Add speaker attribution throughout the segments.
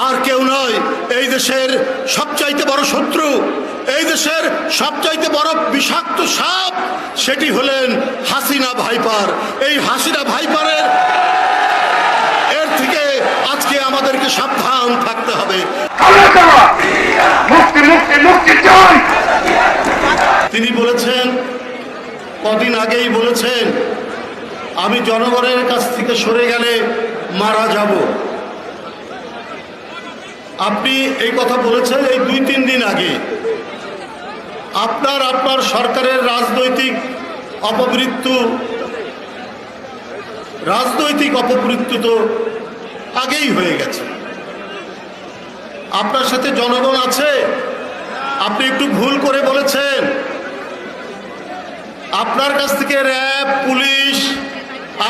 Speaker 1: আর কেউ নয়, এই দেশের সবচাইতে বড় শত্রু, এই দেশের সবচাইতে বড় বিষাক্ত সাপ, সেটি হলেন হাসিনা ভাইপার। এই হাসিনা ভাইপারের এর থেকে আজকে আমাদেরকে সাবধান থাকতে হবে। তিনি বলেছেন, কদিন আগেই বলেছেন, আমি জনগণের কাছ থেকে সরে গেলে মারা যাব। আপনি এই কথা বলেছেন এই 2-3 দিন আগে। আপনার সরকারের রাজনৈতিক অপমৃত্যু তো আগেই হয়ে গেছে। আপনার সাথে জনগণ আছে, আপনি একটু ভুল করে বলেছেন। আপনার কাছ থেকে র্যাব, পুলিশ,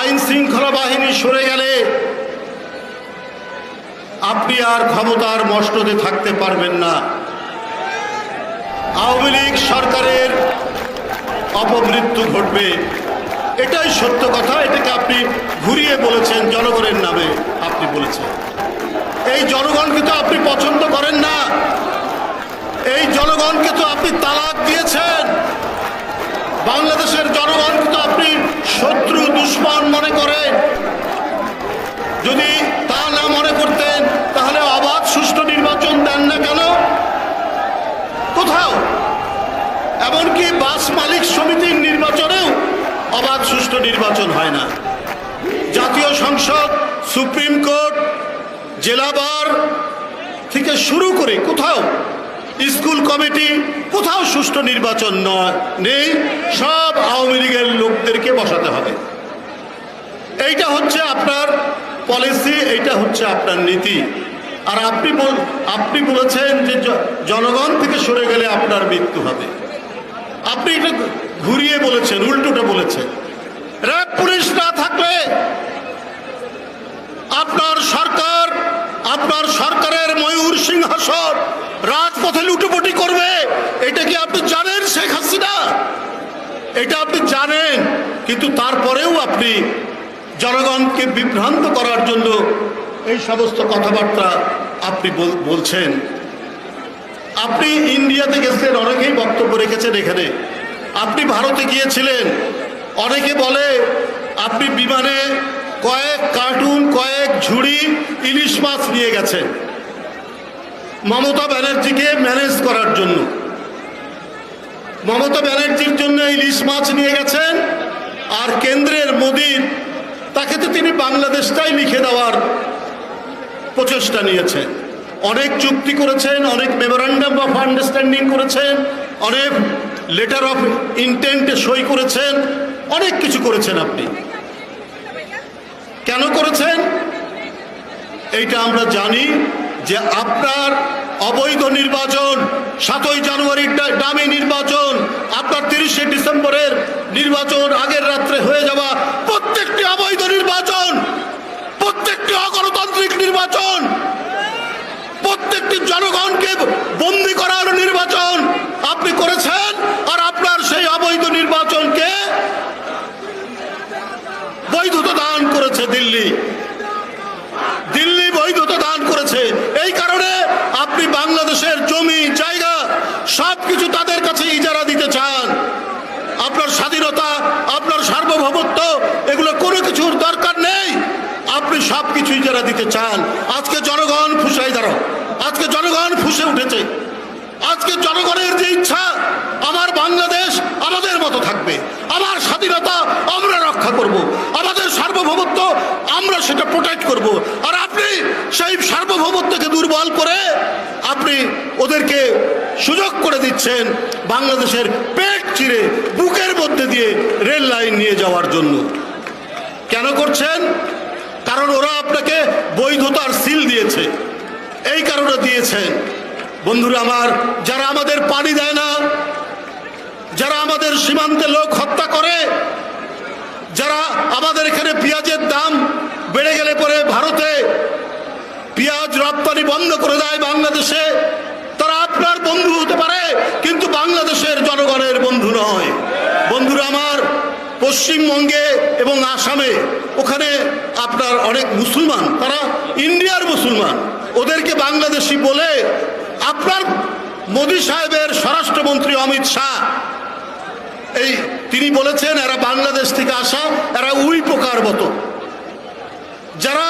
Speaker 1: আইন শৃঙ্খলা বাহিনী সরে গেলে আপনি আর ক্ষমতার মসনদে থাকতে পারবেন না। আওয়ামী লীগ সরকারের অপমৃত্যু ঘটবে, এটাই সত্য কথা। এটাকে আপনি ঘুরিয়ে বলেছেন, জনগণের নামে আপনি বলেছেন। এই জনগণকে তো আপনি পছন্দ করেন না, এই জনগণকে তো আপনি তালাক দিয়েছেন। বাংলাদেশের জনগণকে তো আপনি শত্রু, দুশ্মন মনে করেন। যদি তা না মনে করতেন তাহলে অবাধ সুষ্ঠু নির্বাচন দেন না কেন? কোথাও, এমনকি বাস মালিক সমিতির নির্বাচনেও অবাধ সুষ্ঠু নির্বাচন হয় না। জাতীয় সংসদ, সুপ্রিম কোর্ট, জেলা বার থেকে শুরু করে কোথাও, স্কুল কমিটি, কোথাও সুষ্ঠু নির্বাচন নেই। সব আওয়ামী লীগের লোকদেরকে বসাতে হবে। এইটা হচ্ছে আপনার পলিসি, এইটা হচ্ছে আপনার নীতি। আর আপনি বলেছেন যে জনগণ থেকে সরে গেলে আপনার মৃত্যু হবে। আপনি এটা ঘুরিয়ে বলেছেন, উল্টোটা বলেছেন। র্যাব, পুলিশ না থাকলে আপনার সরকারের ময়ূর সিংহাসন রাজপথে লুটোপুটি করবে। এটা কি আপনি জানেন শেখ হাসিনা? এটা আপনি জানেন, কিন্তু তারপরেও আপনি জনগণকে বিভ্রান্ত করার জন্য এই সমস্ত কথাবার্তা আপনি বলছেন। আপনি ইন্ডিয়াতে গেছিলেন, অনেকেই বক্তব্য রেখেছেন এখানে। আপনি ভারতে গিয়েছিলেন, অনেকে বলে আপনি বিমানে কয়েক কার্টুন, কয়েক ঝুড়ি ইলিশ মাছ নিয়ে গেছেন মমতা ব্যানার্জিকে ম্যানেজ করার জন্য। মমতা ব্যানার্জির জন্য ইলিশ মাছ নিয়ে গেছেন, আর কেন্দ্রের মোদির, তাকে তো তিনি বাংলাদেশটাই লিখে দেওয়ার প্রচেষ্টা নিয়েছেন। অনেক চুক্তি করেছেন, অনেক মেমোরান্ডাম অফ আন্ডারস্ট্যান্ডিং করেছেন, অনেক লেটার অফ ইন্টেন্টে সই করেছেন, অনেক কিছু করেছেন। আপনি কেন করেছেন এইটা আমরা জানি, যে আপনার অবৈধ নির্বাচন, 7ই জানুয়ারির ডামি নির্বাচন, আপনার 30শে ডিসেম্বরের নির্বাচন, আগের রাত্রে হয়ে যাওয়া প্রত্যেকটি অবৈধ নির্বাচন, প্রত্যেকটি অগণতান্ত্রিক নির্বাচন, প্রত্যেকটি জনগণকে বন্দী করার নির্বাচন আপনি করেছেন। আর আপনার সেই অবৈধ নির্বাচনকে বৈধতা দান করেছে দিল্লি বৈধতা দান করেছে। এই কারণে আপনি বাংলাদেশের জমি, জায়গা সবকিছু তাদের কাছে ইজারা দিতে চান। আপনার স্বাধীনতা, আপনার সার্বভৌমত্ব, এগুলো কোনো কিছুর দরকার নেই। আপনি সবকিছু ইজারা দিতে চান। আজকে জনগণ ফুঁসে দাঁড়াও, আজকে জনগণ ফুঁসে উঠেছে। আজকে জনগণের যে ইচ্ছা, আমার বাংলাদেশ আমাদের মতো থাকবে, আমার স্বাধীনতা আমরা রক্ষা করব, আমাদের সার্বভৌমত্ব আমরা সেটা প্রোটেক্ট করব। আর আপনি সেই সার্বভৌমত্বকে দুর্বল করে আপনি ওদেরকে সুযোগ করে দিচ্ছেন বাংলাদেশের পেট চিরে বুকের মধ্যে দিয়ে রেল লাইন নিয়ে যাওয়ার জন্য। কেন করছেন? কারণ ওরা আপনাকে বৈধতার সিল দিয়েছে, এই কারণে দিয়েছেন। বন্ধুরা আমার, যারা আমাদের পানি দেয় না, যারা আমাদের সীমান্তে লোক হত্যা করে, যারা আমাদের এখানে পেঁয়াজের দাম বেড়ে গেলে পরে ভারতে পেঁয়াজ রপ্তানি বন্ধ করে দেয় বাংলাদেশে, তারা আপনার বন্ধু হতে পারে, কিন্তু বাংলাদেশের জনগণের বন্ধু নয়। বন্ধুরা আমার, পশ্চিমবঙ্গে এবং আসামে ওখানে আপনার অনেক মুসলমান, তারা ইন্ডিয়ার মুসলমান, ওদেরকে বাংলাদেশি বলে আপনার মোদী সাহেবের স্বরাষ্ট্রমন্ত্রী অমিত শাহ তিনি বলেছেন এরা বাংলাদেশ থেকে আসা, এরা উই পোকার মতো। যারা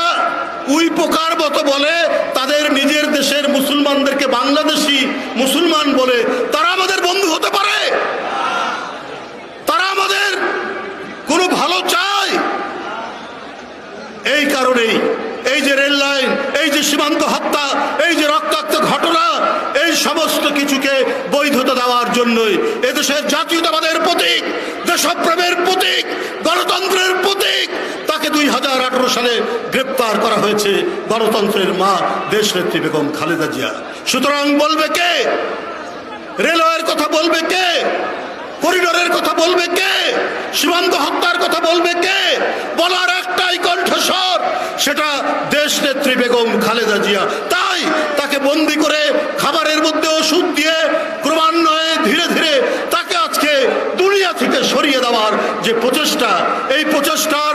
Speaker 1: উই পোকার মতো বলে তাদের নিজের দেশের মুসলমানদেরকে বাংলাদেশি মুসলমান বলে, তারা আমাদের বন্ধু হতে পারে? তারা আমাদের কোনো ভালো চায়? এই কারণেই এই যে রেল লাইন, এই যে সীমান্ত হত্যা, এই যে রক্তাক্ত ঘটনা, এই সমস্ত কিছুকে বৈধতা দেওয়ার জন্যই এদেশের জাতীয়তাবাদের প্রতীক, দেশপ্রেমের প্রতীক, গণতন্ত্রের প্রতীক, তাকে 2018 সালে গ্রেপ্তার করা হয়েছে গণতন্ত্রের মা দেশনেত্রী বেগম খালেদা জিয়া। সুতরাং বলবে কে? রেলওয়ের কথা বলবে কে? করিডোরের কথা বলবে কে? সীমান্ত হত্যার কথা বলবে কে? বলার একটাই কণ্ঠস্বর, সেটা দেশনেত্রী বেগম খালেদা জিয়া। তাই তাকে বন্দি করে খাবারের মধ্যে ওষুধ দিয়ে ক্রমান্বয়ে ধীরে ধীরে তাকে আজকে দুনিয়া থেকে সরিয়ে দেওয়ার যে প্রচেষ্টা, এই প্রচেষ্টার